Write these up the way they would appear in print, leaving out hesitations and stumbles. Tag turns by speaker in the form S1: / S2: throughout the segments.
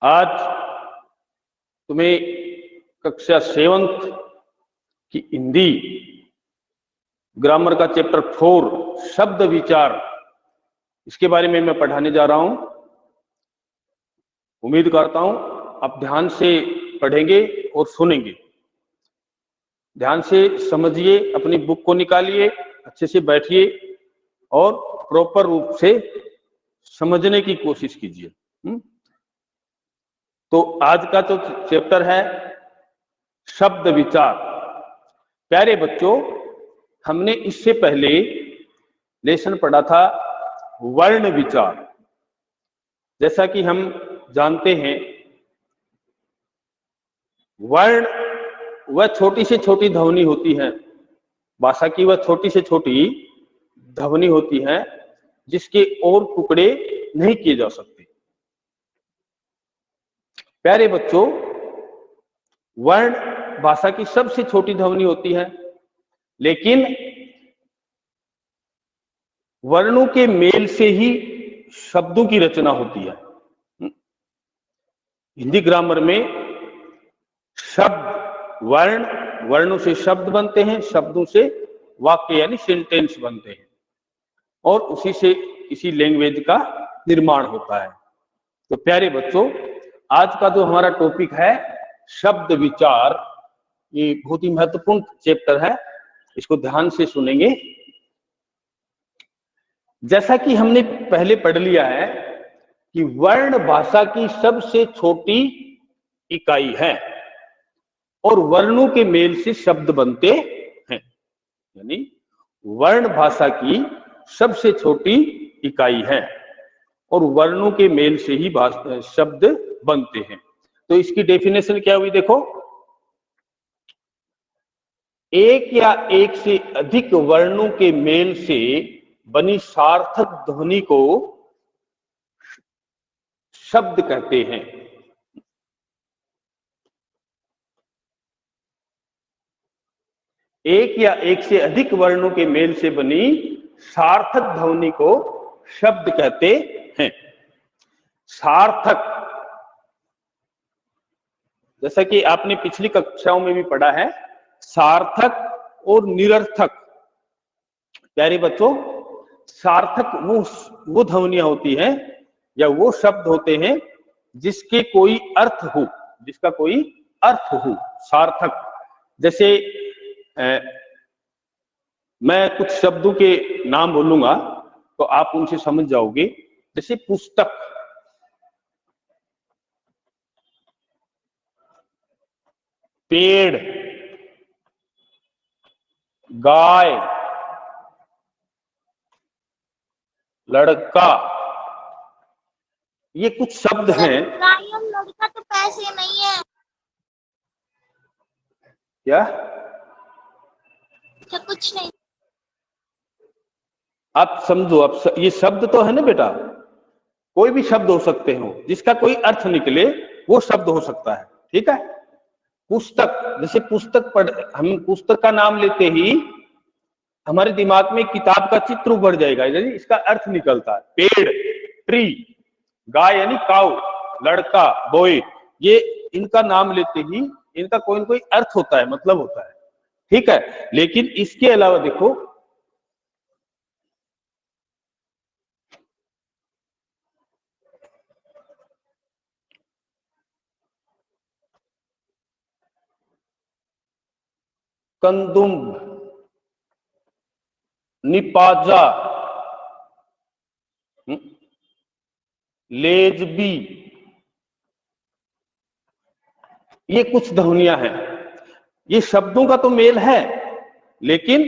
S1: आज तुम्हें कक्षा 7th की हिंदी ग्रामर का चैप्टर 4 शब्द विचार, इसके बारे में मैं पढ़ाने जा रहा हूं। उम्मीद करता हूं आप ध्यान से पढ़ेंगे और सुनेंगे। ध्यान से समझिए, अपनी बुक को निकालिए, अच्छे से बैठिए और प्रॉपर रूप से समझने की कोशिश कीजिए। तो आज का तो चैप्टर है शब्द विचार। प्यारे बच्चों, हमने इससे पहले लेसन पढ़ा था वर्ण विचार। जैसा कि हम जानते हैं, वर्ण वह छोटी से छोटी ध्वनि होती है, भाषा की वह छोटी से छोटी ध्वनि होती है जिसके और टुकड़े नहीं किए जा सकते। प्यारे बच्चों, वर्ण भाषा की सबसे छोटी ध्वनि होती है, लेकिन वर्णों के मेल से ही शब्दों की रचना होती है। हिंदी ग्रामर में शब्द वर्णों से शब्द बनते हैं, शब्दों से वाक्य यानी सेंटेंस बनते हैं और उसी से किसी लैंग्वेज का निर्माण होता है। तो प्यारे बच्चों, आज का जो हमारा टॉपिक है शब्द विचार, ये बहुत ही महत्वपूर्ण चैप्टर है, इसको ध्यान से सुनेंगे। जैसा कि हमने पहले पढ़ लिया है कि वर्ण भाषा की सबसे छोटी इकाई है और वर्णों के मेल से शब्द बनते हैं। यानी वर्ण भाषा की सबसे छोटी इकाई है और वर्णों के मेल से ही शब्द बनते हैं। तो इसकी डेफिनेशन क्या हुई देखो, एक या एक से अधिक वर्णों के मेल से बनी सार्थक ध्वनि को शब्द कहते हैं। एक या एक से अधिक वर्णों के मेल से बनी सार्थक ध्वनि को शब्द कहते हैं। सार्थक, जैसा कि आपने पिछली कक्षाओं में भी पढ़ा है, सार्थक और निरर्थक। प्यारे बच्चों, सार्थक वो ध्वनियां होती हैं या वो शब्द होते हैं जिसके कोई अर्थ हो, जिसका कोई अर्थ हो, सार्थक। जैसे मैं कुछ शब्दों के नाम बोलूंगा तो आप उनसे समझ जाओगे। जैसे पुस्तक, पेड़, गाय, लड़का, ये कुछ शब्द हैं।
S2: लड़का तो पैसे नहीं है
S1: क्या?
S2: तो कुछ नहीं।
S1: आप समझो, आप ये शब्द तो है ना बेटा, कोई भी शब्द हो सकते हो, जिसका कोई अर्थ निकले वो शब्द हो सकता है। ठीक है। पुस्तक, जैसे पुस्तक हम पुस्तक का नाम लेते ही हमारे दिमाग में किताब का चित्र उभर जाएगा, यानी इसका अर्थ निकलता है। पेड़, ट्री, गाय यानी काउ, लड़का, बॉय, ये इनका नाम लेते ही इनका कोई न कोई अर्थ होता है, मतलब होता है। ठीक है। लेकिन इसके अलावा देखो, कंदुम्ब, निपाजा, लेजबी, ये कुछ ध्वनियां हैं। ये शब्दों का तो मेल है, लेकिन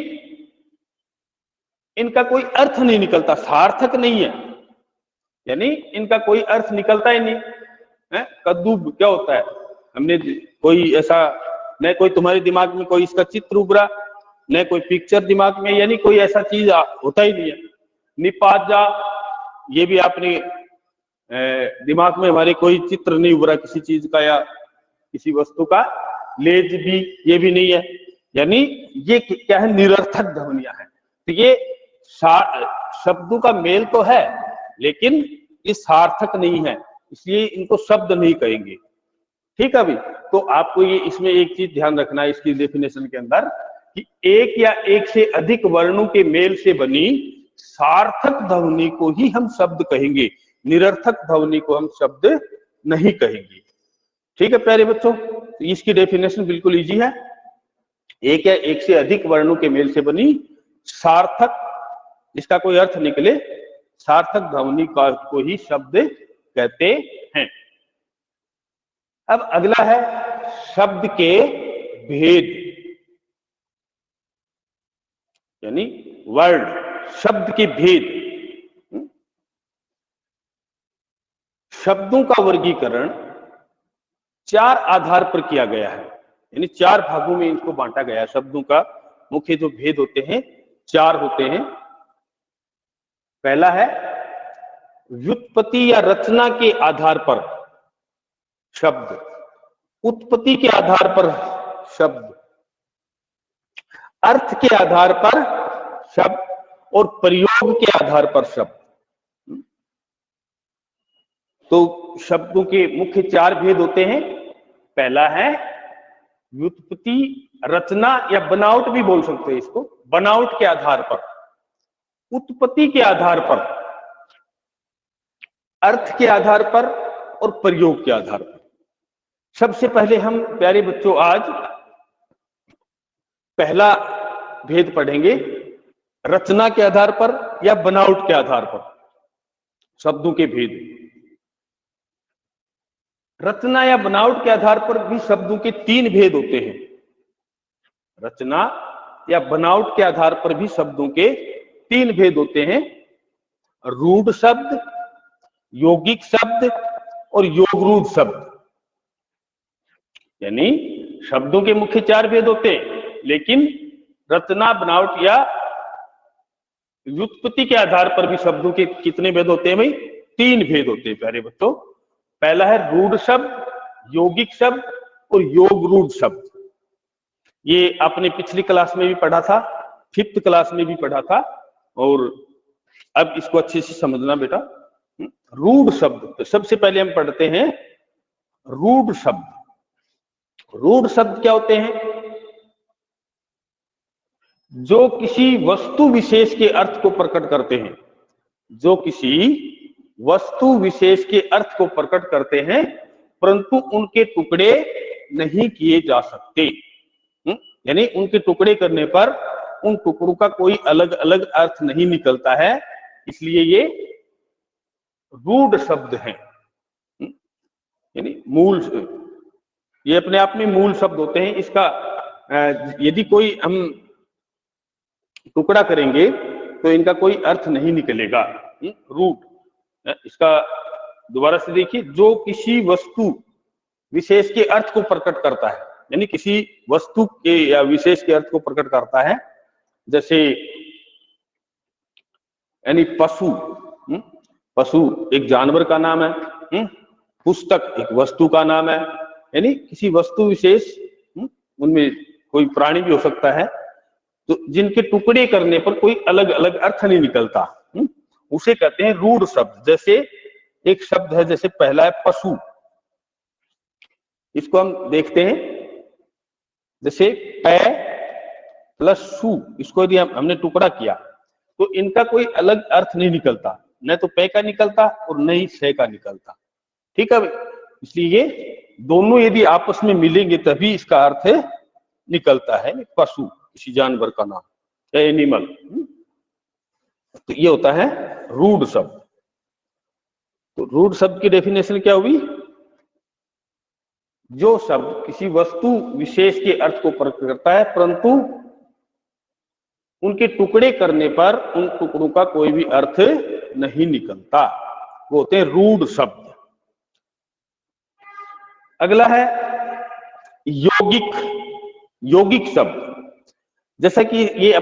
S1: इनका कोई अर्थ नहीं निकलता, सार्थक नहीं है, यानी इनका कोई अर्थ निकलता ही नहीं है। कद्दू क्या होता है, हमने कोई ऐसा न कोई तुम्हारे दिमाग में कोई इसका चित्र उभरा, न कोई पिक्चर दिमाग में, यानी कोई ऐसा चीज होता ही नहीं है। निपाजा, ये भी आपने दिमाग में हमारे कोई चित्र नहीं उभरा किसी चीज का या किसी वस्तु का। लेज भी, ये भी नहीं है, यानी ये क्या है, निरर्थक ध्वनियां हैं। तो ये शब्दों का मेल तो है, लेकिन ये सार्थक नहीं है, इसलिए इनको शब्द नहीं कहेंगे। ठीक है भाई, तो आपको ये इसमें एक चीज ध्यान रखना है इसकी डेफिनेशन के अंदर कि एक या एक से अधिक वर्णों के मेल से बनी सार्थक ध्वनि को ही हम शब्द कहेंगे, निरर्थक ध्वनि को हम शब्द नहीं कहेंगे। ठीक है प्यारे बच्चों, तो इसकी डेफिनेशन बिल्कुल इजी है। एक या एक से अधिक वर्णों के मेल से बनी सार्थक, इसका कोई अर्थ निकले, सार्थक ध्वनि को ही शब्द कहते हैं। अब अगला है शब्द के भेद, यानी वर्ड, शब्द के भेद। शब्दों का वर्गीकरण 4 आधार पर किया गया है, यानी 4 भागों में इनको बांटा गया है। शब्दों का मुख्य जो भेद होते हैं 4 होते हैं। पहला है व्युत्पत्ति या रचना के आधार पर शब्द, उत्पत्ति के आधार पर शब्द, अर्थ के आधार पर शब्द और प्रयोग के आधार पर शब्द। तो शब्दों के मुख्य 4 भेद होते हैं। पहला है व्युत्पत्ति, रचना या बनावट भी बोल सकते हैं इसको, बनावट के आधार पर, उत्पत्ति के आधार पर, अर्थ के आधार पर और प्रयोग के आधार पर। सबसे पहले हम प्यारे बच्चों आज पहला भेद पढ़ेंगे, रचना के आधार पर या बनावट के आधार पर शब्दों के भेद। रचना या बनावट के आधार पर भी शब्दों के 3 भेद होते हैं। रचना या बनावट के आधार पर भी शब्दों के 3 भेद होते हैं, रूढ़ शब्द, यौगिक शब्द और योगरूढ़ शब्द। यानी शब्दों के मुख्य 4 भेद होते हैं, लेकिन रचना, बनावट या व्युत्पत्ति के आधार पर भी शब्दों के कितने भेद होते हैं भाई? 3 भेद होते हैं प्यारे बच्चों। पहला है रूढ़ शब्द, यौगिक शब्द और योगरूढ़ शब्द। ये आपने पिछली क्लास में भी पढ़ा था, 5th क्लास में भी पढ़ा था, और अब इसको अच्छे से समझना बेटा। रूढ़ शब्द, तो सबसे पहले हम पढ़ते हैं रूढ़ शब्द। रूढ़ शब्द क्या होते हैं? जो किसी वस्तु विशेष के अर्थ को प्रकट करते हैं, जो किसी वस्तु विशेष के अर्थ को प्रकट करते हैं, परंतु उनके टुकड़े नहीं किए जा सकते। यानी उनके टुकड़े करने पर उन टुकड़ों का कोई अलग अलग अर्थ नहीं निकलता है, इसलिए ये रूढ़ शब्द हैं। यानी मूल, ये अपने आप में मूल शब्द होते हैं। इसका यदि कोई हम टुकड़ा करेंगे तो इनका कोई अर्थ नहीं निकलेगा। रूट, इसका दोबारा से देखिए, जो किसी वस्तु विशेष के अर्थ को प्रकट करता है, यानी किसी वस्तु के या विशेष के अर्थ को प्रकट करता है। जैसे यानी पशु, पशु एक जानवर का नाम है, पुस्तक एक वस्तु का नाम है, यानी किसी वस्तु विशेष, उनमें कोई प्राणी भी हो सकता है, तो जिनके टुकड़े करने पर कोई अलग अलग अर्थ नहीं निकलता, उसे कहते हैं रूढ़ शब्द। जैसे एक शब्द है, जैसे पहला है पशु, इसको हम देखते हैं, जैसे पै प्लस सु, इसको यदि हमने टुकड़ा किया तो इनका कोई अलग अर्थ नहीं निकलता, न तो पै का निकलता और न ही से का निकलता। ठीक है, इसलिए ये दोनों यदि आपस में मिलेंगे तभी इसका अर्थ निकलता है। पशु किसी जानवर का नाम, एनिमल, तो ये होता है रूढ़ शब्द। तो रूढ़ शब्द की डेफिनेशन क्या हुई? जो शब्द किसी वस्तु विशेष के अर्थ को प्रकट करता है, परंतु उनके टुकड़े करने पर उन टुकड़ों का कोई भी अर्थ नहीं निकलता, वो होते हैं रूढ़ शब्द। अगला है यौगिक, यौगिक शब्द। जैसा कि ये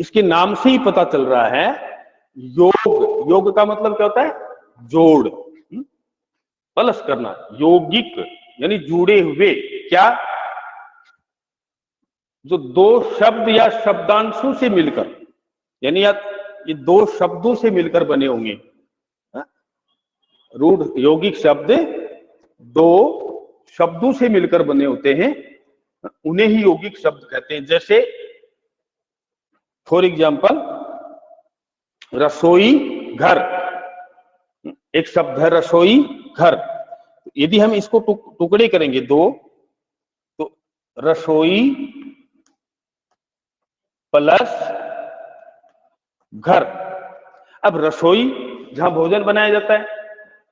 S1: इसके नाम से ही पता चल रहा है, योग, योग का मतलब क्या होता है? जोड़, प्लस करना। यौगिक यानी जुड़े हुए, क्या? जो दो शब्द या शब्दांशों से मिलकर, यानी ये 2 शब्दों से मिलकर बने होंगे। रूढ़ यौगिक शब्द दो शब्दों से मिलकर बने होते हैं, उन्हें ही यौगिक शब्द कहते हैं। जैसे फॉर एग्जाम्पल रसोई घर, एक शब्द है रसोई घर। यदि हम इसको टुकड़े करेंगे दो, तो रसोई प्लस घर। अब रसोई जहां भोजन बनाया जाता है,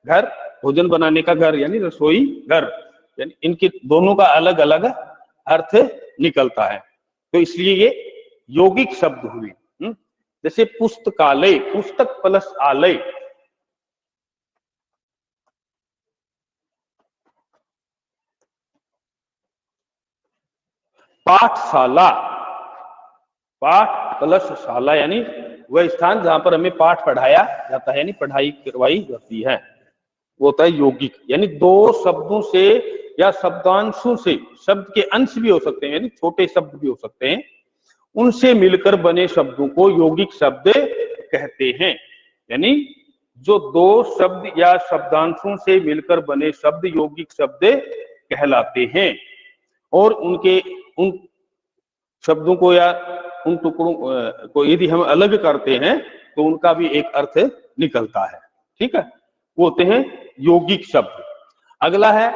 S1: घर भोजन बनाने का घर यानी रसोई घर, यानी इनके दोनों का अलग अलग अर्थ निकलता है, तो इसलिए ये यौगिक शब्द हुए। जैसे पुस्तकालय, पुस्तक प्लस आलय, पाठशाला, पाठ प्लस शाला यानी वह स्थान जहां पर हमें पाठ पढ़ाया जाता है, यानी पढ़ाई करवाई जाती है, वो होता है यौगिक। यानी दो शब्दों से या शब्दांशों से, शब्द के अंश भी हो सकते हैं यानी छोटे शब्द भी हो सकते हैं, उनसे मिलकर बने शब्दों को यौगिक शब्द कहते हैं। यानी जो दो शब्द या शब्दांशों से मिलकर बने शब्द यौगिक शब्द कहलाते हैं, और उन शब्दों को या उन टुकड़ों को यदि हम अलग करते हैं तो उनका भी एक अर्थ निकलता है। ठीक है, वो होते हैं यौगिक शब्द। अगला है,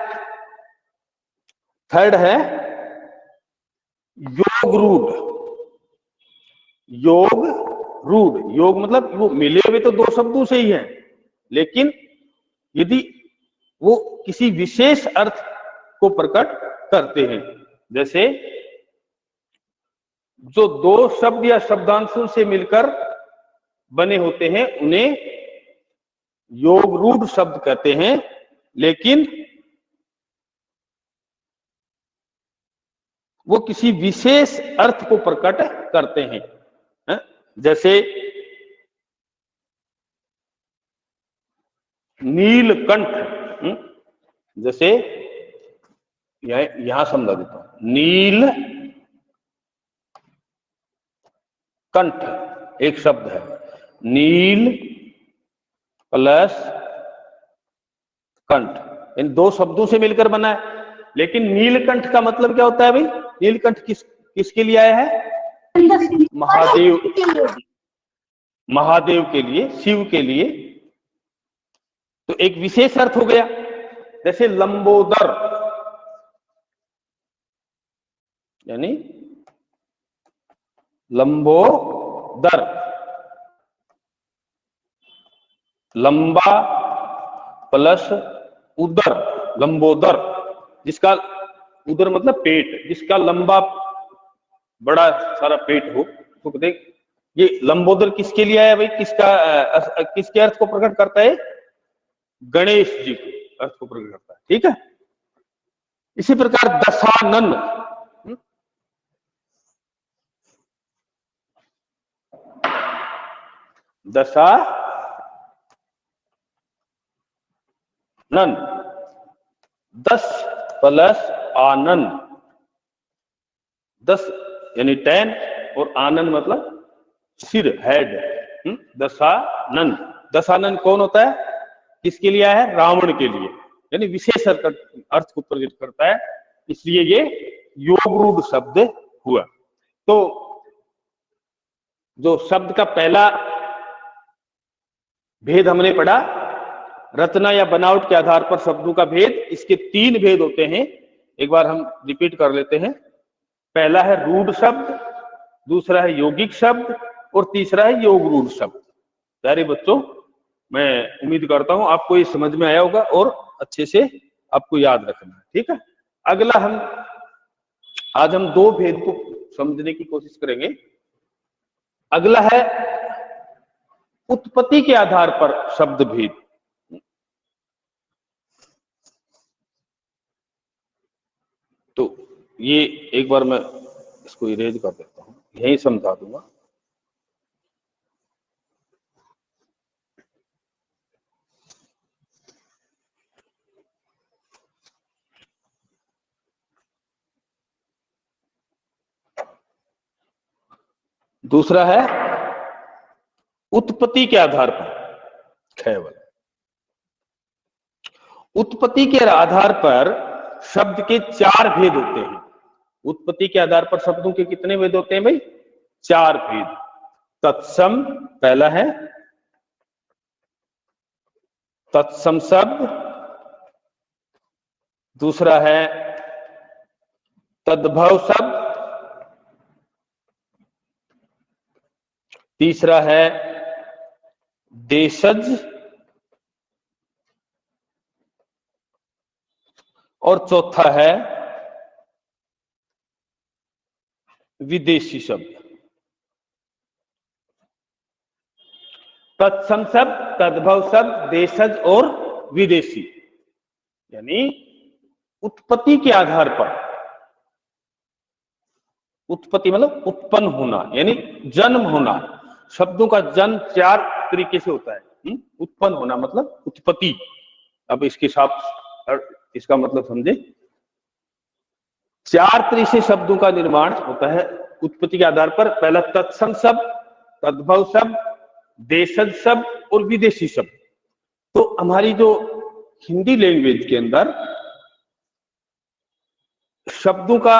S1: थर्ड है योग रूढ़। योग रूढ़, योग मतलब वो मिले हुए तो दो शब्दों से ही है, लेकिन यदि वो किसी विशेष अर्थ को प्रकट करते हैं, जैसे जो दो शब्द या शब्दांशों से मिलकर बने होते हैं उन्हें योग रूढ़ शब्द कहते हैं, लेकिन वो किसी विशेष अर्थ को प्रकट करते हैं। जैसे नीलकंठ, जैसे यहां समझा देता हूं, नील कंठ एक शब्द है, नील प्लस कंठ, इन दो शब्दों से मिलकर बना है। लेकिन नीलकंठ का मतलब क्या होता है भाई? नीलकंठ किसके लिए आया है? महादेव, महादेव के लिए, शिव के लिए, तो एक विशेष अर्थ हो गया। जैसे लंबोदर यानी लंबोदर, लंबा प्लस उदर, लंबोदर, जिसका उदर मतलब पेट, जिसका लंबा बड़ा सारा पेट हो, तो देख ये लंबोदर किसके लिए आया भाई? किसके अर्थ को प्रकट करता है? गणेश जी के अर्थ को प्रकट करता है। ठीक है, इसी प्रकार दशानन, दशानन, 10 प्लस आनंद, 10 यानी 10 और आनंद मतलब सिर, हेड, दशानन। दशानन कौन होता है? किसके लिए आया है? रावण के लिए, यानी विशेष अर्थ को प्रकट करता है, इसलिए ये योग रूढ़ शब्द हुआ। तो जो शब्द का पहला भेद हमने पढ़ा, रचना या बनावट के आधार पर शब्दों का भेद, इसके 3 भेद होते हैं, एक बार हम रिपीट कर लेते हैं। पहला है रूढ़ शब्द, दूसरा है यौगिक शब्द, और तीसरा है योग रूढ़ शब्द। प्यारे बच्चों, मैं उम्मीद करता हूं आपको ये समझ में आया होगा और अच्छे से आपको याद रखना है। ठीक है, अगला आज हम 2 भेद को समझने की कोशिश करेंगे। अगला है उत्पत्ति के आधार पर शब्द भेद। तो ये एक बार मैं इसको इरेज कर देता हूं, यही समझा दूंगा। दूसरा है उत्पत्ति के आधार पर, केवल उत्पत्ति के आधार पर शब्द के 4 भेद होते हैं। उत्पत्ति के आधार पर शब्दों के कितने भेद होते हैं भाई? 4 भेद। तत्सम पहला है, तत्सम शब्द। दूसरा है तद्भव शब्द। तीसरा है देशज। और चौथा है विदेशी शब्द। तत्सम शब्द, तद्भव शब्द, देशज और विदेशी, यानी उत्पत्ति के आधार पर। उत्पत्ति मतलब उत्पन्न होना, यानी जन्म होना। शब्दों का जन्म 4 तरीके से होता है। उत्पन्न होना मतलब उत्पत्ति। अब इसके साथ इसका मतलब समझे, 4 तरीके से शब्दों का निर्माण होता है उत्पत्ति के आधार पर। पहला तत्सम शब्द, तद्भव शब्द, देशज शब्द और विदेशी शब्द। तो हमारी जो हिंदी लैंग्वेज के अंदर शब्दों का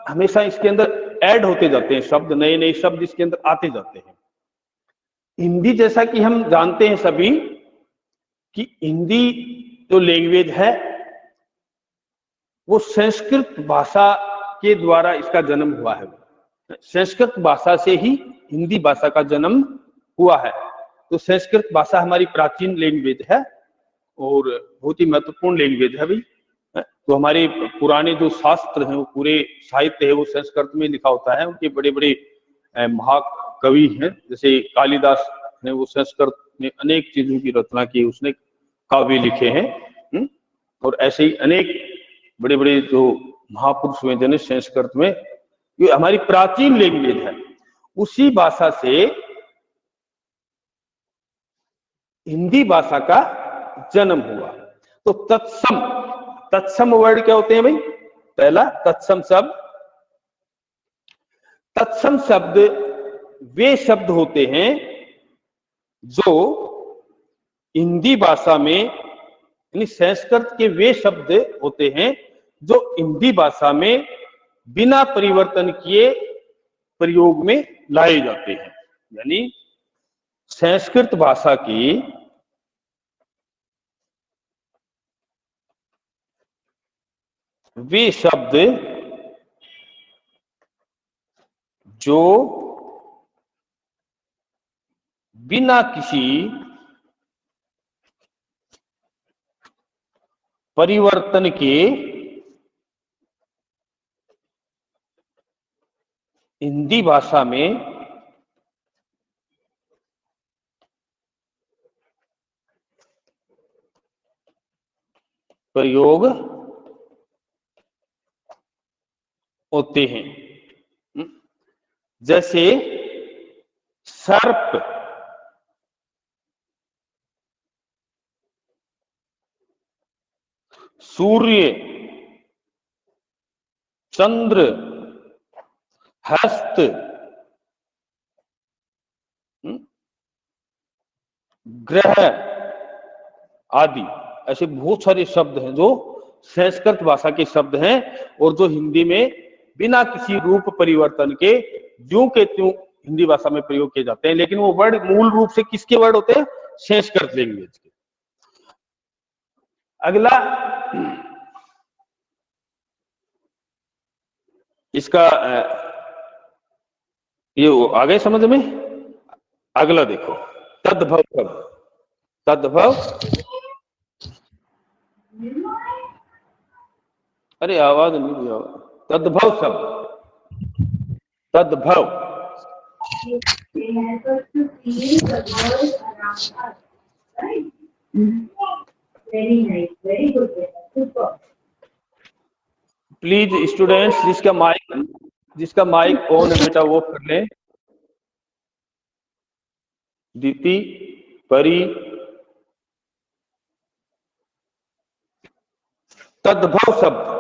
S1: हमेशा इसके अंदर ऐड होते जाते हैं शब्द, नए नए शब्द इसके अंदर आते जाते हैं। हिंदी, जैसा कि हम जानते हैं सभी कि हिंदी जो लैंग्वेज है वो संस्कृत भाषा के द्वारा इसका जन्म हुआ है। संस्कृत भाषा से ही हिंदी भाषा का जन्म हुआ है। तो संस्कृत भाषा हमारी प्राचीन लैंग्वेज है और बहुत ही महत्वपूर्ण लैंग्वेज है भाई। तो हमारे पुराने जो शास्त्र हैं, वो पूरे साहित्य है वो संस्कृत में लिखा होता है। उनके बड़े बड़े महाकवि हैं, जैसे कालिदास ने वो संस्कृत में अनेक चीजों की रचना की, उसने काव्य लिखे हैं। और ऐसे ही अनेक बड़े बड़े जो महापुरुष हुए जिन्हें संस्कृत में, ये हमारी प्राचीन लैंग्वेज है, उसी भाषा से हिंदी भाषा का जन्म हुआ। तो तत्सम, तत्सम वर्ड क्या होते हैं भाई? पहला तत्सम शब्द। तत्सम शब्द वे शब्द होते हैं जो हिंदी भाषा में, यानी संस्कृत के वे शब्द होते हैं जो हिंदी भाषा में बिना परिवर्तन किए प्रयोग में लाए जाते हैं। यानी संस्कृत भाषा की वे शब्द जो बिना किसी परिवर्तन के हिंदी भाषा में प्रयोग होते हैं। जैसे सर्प, सूर्य, चंद्र, हस्त, ग्रह आदि, ऐसे बहुत सारे शब्द हैं जो संस्कृत भाषा के शब्द हैं और जो हिंदी में बिना किसी रूप परिवर्तन के ज्यों के त्यों हिंदी भाषा में प्रयोग किए जाते हैं। लेकिन वो वर्ड मूल रूप से किसके वर्ड होते हैं? संस्कृत लैंग्वेज के। अगला इसका ये आ गए समझ में? अगला देखो, तद्भव शब्द। तद्भव, अरे आवाज नहीं दिया। तद्भव शब्द, तद्भव। प्लीज स्टूडेंट्स, जिसका माइक ऑन है बेटा वो कर ले। दीप्ति, परी। तद्भव शब्द,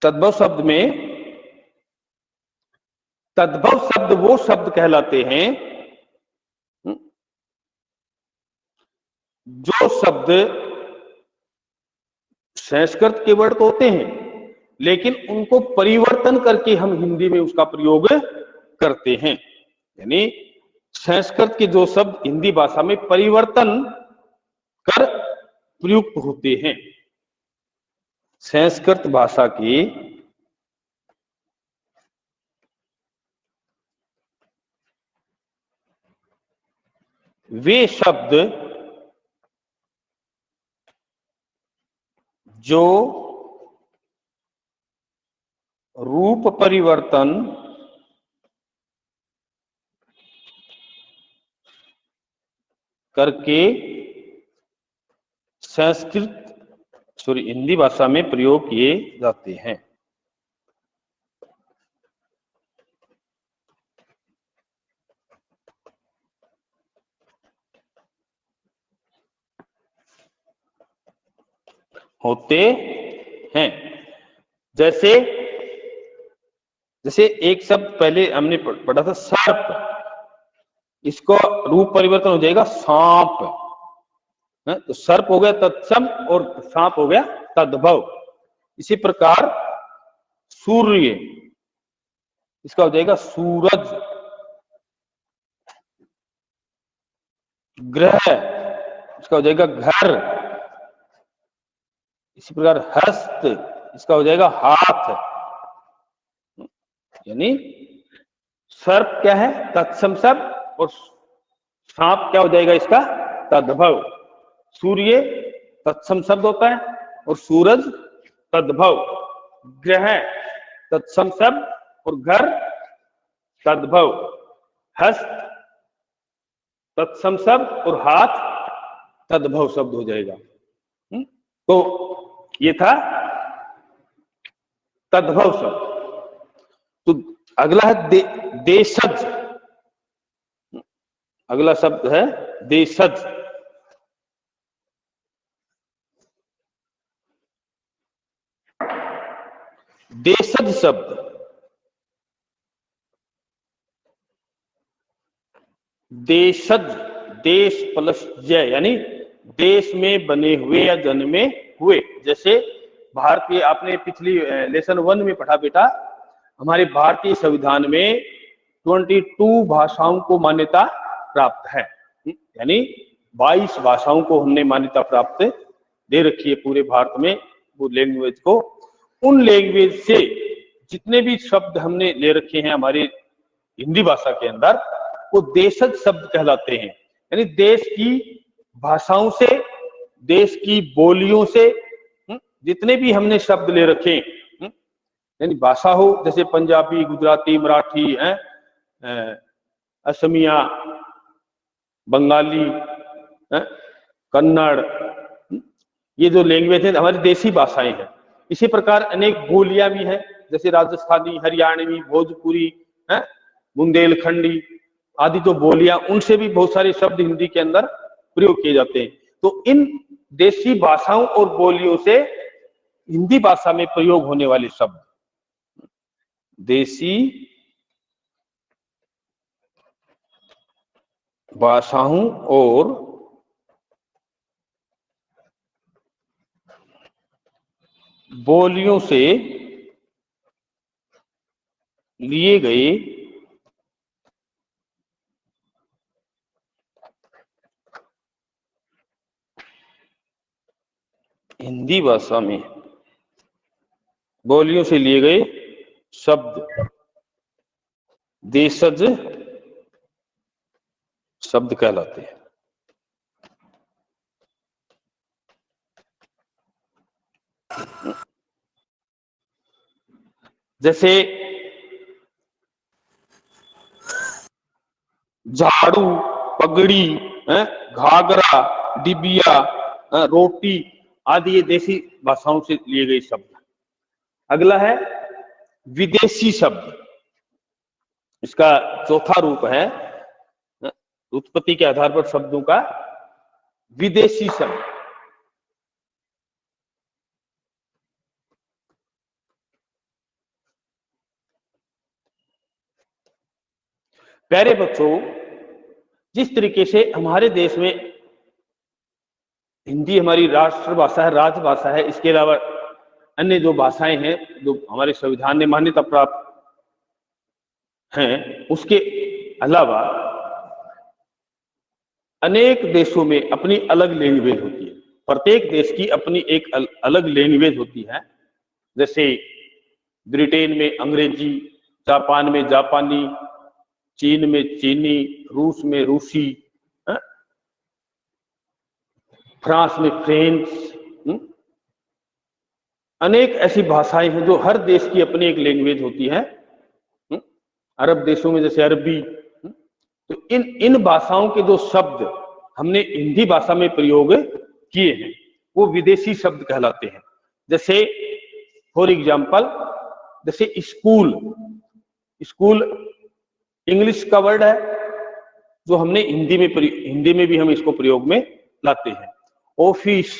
S1: तद्भव शब्द में, तद्भव शब्द वो शब्द कहलाते हैं जो शब्द संस्कृत के वर्ड तो होते हैं, लेकिन उनको परिवर्तन करके हम हिंदी में उसका प्रयोग करते हैं। यानी संस्कृत के जो शब्द हिंदी भाषा में परिवर्तन कर प्रयुक्त होते हैं। संस्कृत भाषा की वे शब्द जो रूप परिवर्तन करके हिंदी भाषा में प्रयोग किए जाते हैं। होते हैं। जैसे एक शब्द पहले हमने पढ़ा था सर्प, इसको रूप परिवर्तन हो जाएगा सांप। तो सर्प हो गया तत्सम और सांप हो गया तद्भव। इसी प्रकार सूर्य, इसका हो जाएगा सूरज। ग्रह, इसका हो जाएगा घर। इसी प्रकार हस्त, इसका हो जाएगा हाथ। यानी सर्प क्या है? तत्सम शब्द, और सांप क्या हो जाएगा इसका? तद्भव। सूर्य तत्सम शब्द होता है और सूरज तद्भव। ग्रह तत्सम शब्द और घर तद्भव। हस्त तत्सम शब्द और हाथ तद्भव शब्द हो जाएगा। तो ये था तद्भव शब्द। तो अगला है देशज। अगला शब्द है देशज। देशज शब्द देशज, देश प्लस जय, यानी देश में बने हुए या जन्मे हुए। जैसे भारतीय, आपने पिछली लेसन 1 में पढ़ा बेटा, हमारे भारतीय संविधान में 22 भाषाओं को मान्यता प्राप्त है। यानी 22 भाषाओं को हमने मान्यता प्राप्त दे रखी है पूरे भारत में, वो लैंग्वेज को। उन लैंग्वेज से जितने भी शब्द हमने ले रखे हैं हमारी हिंदी भाषा के अंदर, वो देशज शब्द कहलाते हैं। यानी देश की भाषाओं से, देश की बोलियों से जितने भी हमने शब्द ले रखे हैं, यानी भाषा हो, जैसे पंजाबी, गुजराती, मराठी, असमिया, बंगाली, कन्नड़, ये जो लैंग्वेज है हमारी देसी भाषाएं हैं। इसी प्रकार अनेक बोलियां भी हैं, जैसे राजस्थानी, हरियाणवी, भोजपुरी, बुंदेलखंडी आदि जो बोलियां, उनसे भी बहुत सारे शब्द हिंदी के अंदर प्रयोग किए जाते हैं। तो इन देसी भाषाओं और बोलियों से हिंदी भाषा में प्रयोग होने वाले शब्द, देसी भाषाओं और बोलियों से लिए गए हिंदी भाषा में बोलियों से लिए गए शब्द देशज शब्द कहलाते हैं। जैसे झाड़ू, पगड़ी, घाघरा, डिबिया, रोटी आदि ये देसी भाषाओं से लिए गए शब्द। अगला है विदेशी शब्द। इसका चौथा रूप है उत्पत्ति के आधार पर शब्दों का विदेशी शब्द। प्यारे बच्चों, जिस तरीके से हमारे देश में हिंदी हमारी राष्ट्रभाषा है, राजभाषा है। इसके अलावा अन्य जो भाषाएं हैं जो हमारे संविधान ने मान्यता प्राप्त हैं, उसके अलावा अनेक देशों में अपनी अलग लैंग्वेज होती है। प्रत्येक देश की अपनी एक अलग लैंग्वेज होती है। जैसे ब्रिटेन में अंग्रेजी, जापान में जापानी, चीन में चीनी, रूस में रूसी, फ्रांस में फ्रेंच। अनेक ऐसी भाषाएं हैं जो हर देश की अपनी एक लैंग्वेज होती है। अरब देशों में जैसे अरबी। तो इन भाषाओं के जो शब्द हमने हिंदी भाषा में प्रयोग किए हैं वो विदेशी शब्द कहलाते हैं। जैसे फॉर एग्जाम्पल, जैसे स्कूल, स्कूल इंग्लिश का वर्ड है जो हमने हिंदी में भी हम इसको प्रयोग में लाते हैं। ऑफिस,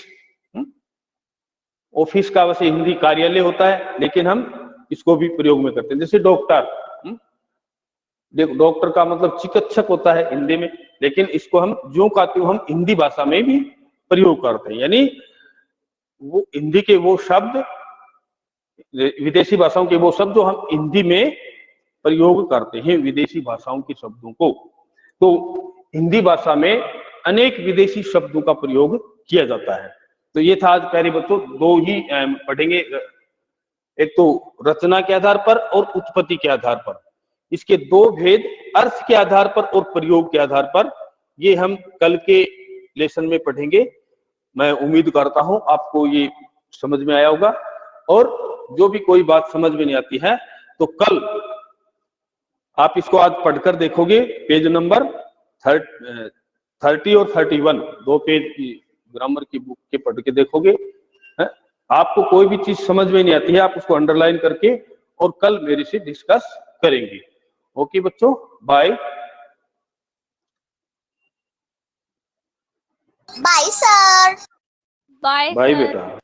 S1: ऑफिस का वैसे हिंदी कार्यालय होता है, लेकिन हम इसको भी प्रयोग में करते हैं। जैसे डॉक्टर, देखो डॉक्टर का मतलब चिकित्सक होता है हिंदी में, लेकिन इसको हम जो कहते हो हम हिंदी भाषा में भी प्रयोग करते हैं। यानी वो हिंदी के वो शब्द, विदेशी भाषाओं के वो शब्द जो हम हिंदी में प्रयोग करते हैं, विदेशी भाषाओं के शब्दों को। तो हिंदी भाषा में अनेक विदेशी शब्दों का प्रयोग किया जाता है। तो ये था आज प्यारे बच्चों, दो ही पढ़ेंगे, एक तो रचना के आधार पर और उत्पत्ति के आधार पर। इसके दो भेद अर्थ के आधार पर और प्रयोग के आधार पर, ये हम कल के लेसन में पढ़ेंगे। मैं उम्मीद करता हूं आपको ये समझ में आया होगा। और जो भी कोई बात समझ में नहीं आती है तो कल आप इसको आज पढ़कर देखोगे, पेज नंबर 30 और 31, दो पेज की ग्रामर की बुक के पढ़ के देखोगे। आपको कोई भी चीज समझ में नहीं आती है, आप उसको अंडरलाइन करके और कल मेरे से डिस्कस करेंगे। ओके बच्चों, bye.
S2: Bye sir.
S3: Bye
S1: bye बेटा।